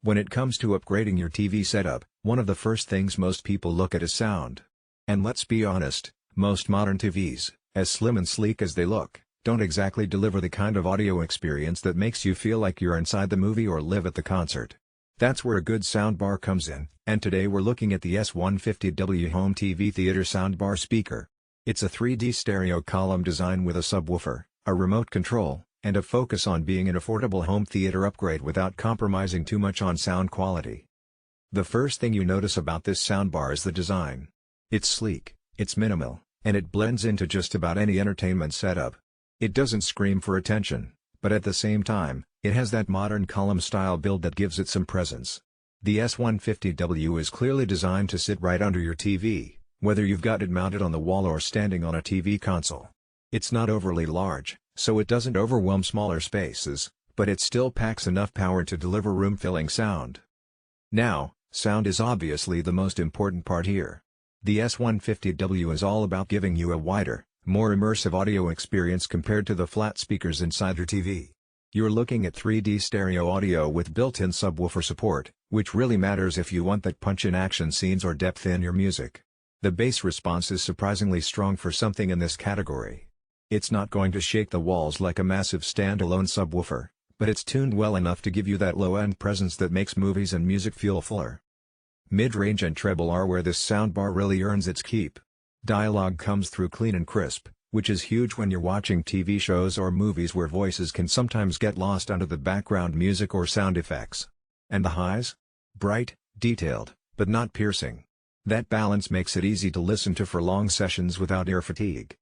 When it comes to upgrading your TV setup, one of the first things most people look at is sound. And let's be honest, most modern TVs, as slim and sleek as they look, don't exactly deliver the kind of audio experience that makes you feel like you're inside the movie or live at the concert. That's where a good soundbar comes in, and today we're looking at the S150W Home TV Theater Soundbar speaker. It's a 3D stereo column design with a subwoofer, a remote control, and a focus on being an affordable home theater upgrade without compromising too much on sound quality. The first thing you notice about this soundbar is the design. It's sleek, it's minimal, and it blends into just about any entertainment setup. It doesn't scream for attention, but at the same time, it has that modern column-style build that gives it some presence. The S150W is clearly designed to sit right under your TV, whether you've got it mounted on the wall or standing on a TV console. It's not overly large, so it doesn't overwhelm smaller spaces, but it still packs enough power to deliver room-filling sound. Now, sound is obviously the most important part here. The S150W is all about giving you a wider, more immersive audio experience compared to the flat speakers inside your TV. You're looking at 3D stereo audio with built-in subwoofer support, which really matters if you want that punch in action scenes or depth in your music. The bass response is surprisingly strong for something in this category. It's not going to shake the walls like a massive standalone subwoofer, but it's tuned well enough to give you that low-end presence that makes movies and music feel fuller. Mid-range and treble are where this soundbar really earns its keep. Dialogue comes through clean and crisp, which is huge when you're watching TV shows or movies where voices can sometimes get lost under the background music or sound effects. And the highs? Bright, detailed, but not piercing. That balance makes it easy to listen to for long sessions without ear fatigue.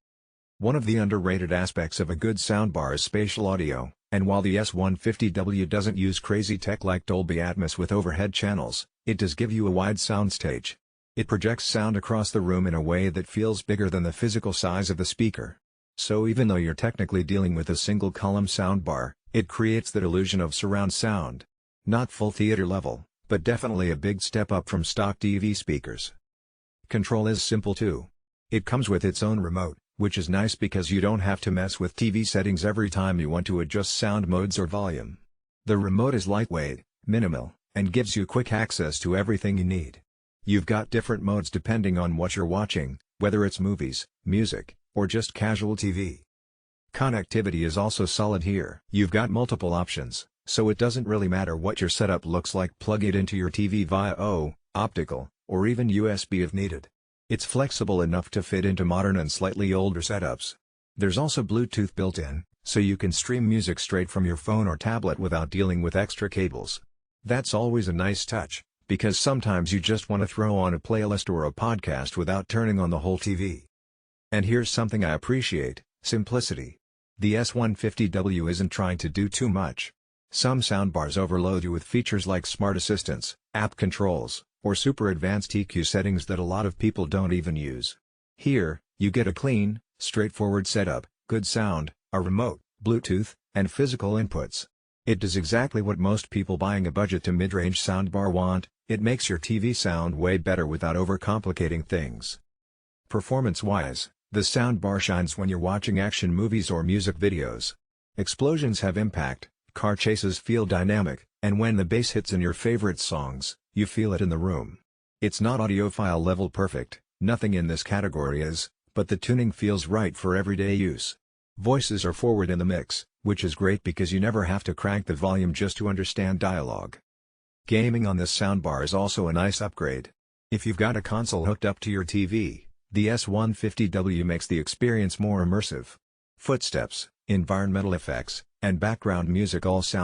One of the underrated aspects of a good soundbar is spatial audio, and while the S150W doesn't use crazy tech like Dolby Atmos with overhead channels, it does give you a wide soundstage. It projects sound across the room in a way that feels bigger than the physical size of the speaker. So even though you're technically dealing with a single-column soundbar, it creates that illusion of surround sound. Not full theater level, but definitely a big step up from stock TV speakers. Control is simple too. It comes with its own remote, which is nice because you don't have to mess with TV settings every time you want to adjust sound modes or volume. The remote is lightweight, minimal, and gives you quick access to everything you need. You've got different modes depending on what you're watching, whether it's movies, music, or just casual TV. Connectivity is also solid here. You've got multiple options, so it doesn't really matter what your setup looks like. Plug it into your TV via optical, or even USB if needed. It's flexible enough to fit into modern and slightly older setups. There's also Bluetooth built in, so you can stream music straight from your phone or tablet without dealing with extra cables. That's always a nice touch, because sometimes you just want to throw on a playlist or a podcast without turning on the whole TV. And here's something I appreciate: simplicity. The S150W isn't trying to do too much. Some soundbars overload you with features like smart assistants, app controls, or super advanced EQ settings that a lot of people don't even use. Here, you get a clean, straightforward setup, good sound, a remote, Bluetooth, and physical inputs. It does exactly what most people buying a budget to mid-range soundbar want. It makes your TV sound way better without overcomplicating things. Performance-wise, the soundbar shines when you're watching action movies or music videos. Explosions have impact, car chases feel dynamic, and when the bass hits in your favorite songs, you feel it in the room. It's not audiophile level perfect, nothing in this category is, but the tuning feels right for everyday use. Voices are forward in the mix, which is great because you never have to crank the volume just to understand dialogue. Gaming on this soundbar is also a nice upgrade. If you've got a console hooked up to your TV, the S150W makes the experience more immersive. Footsteps, environmental effects, and background music all sound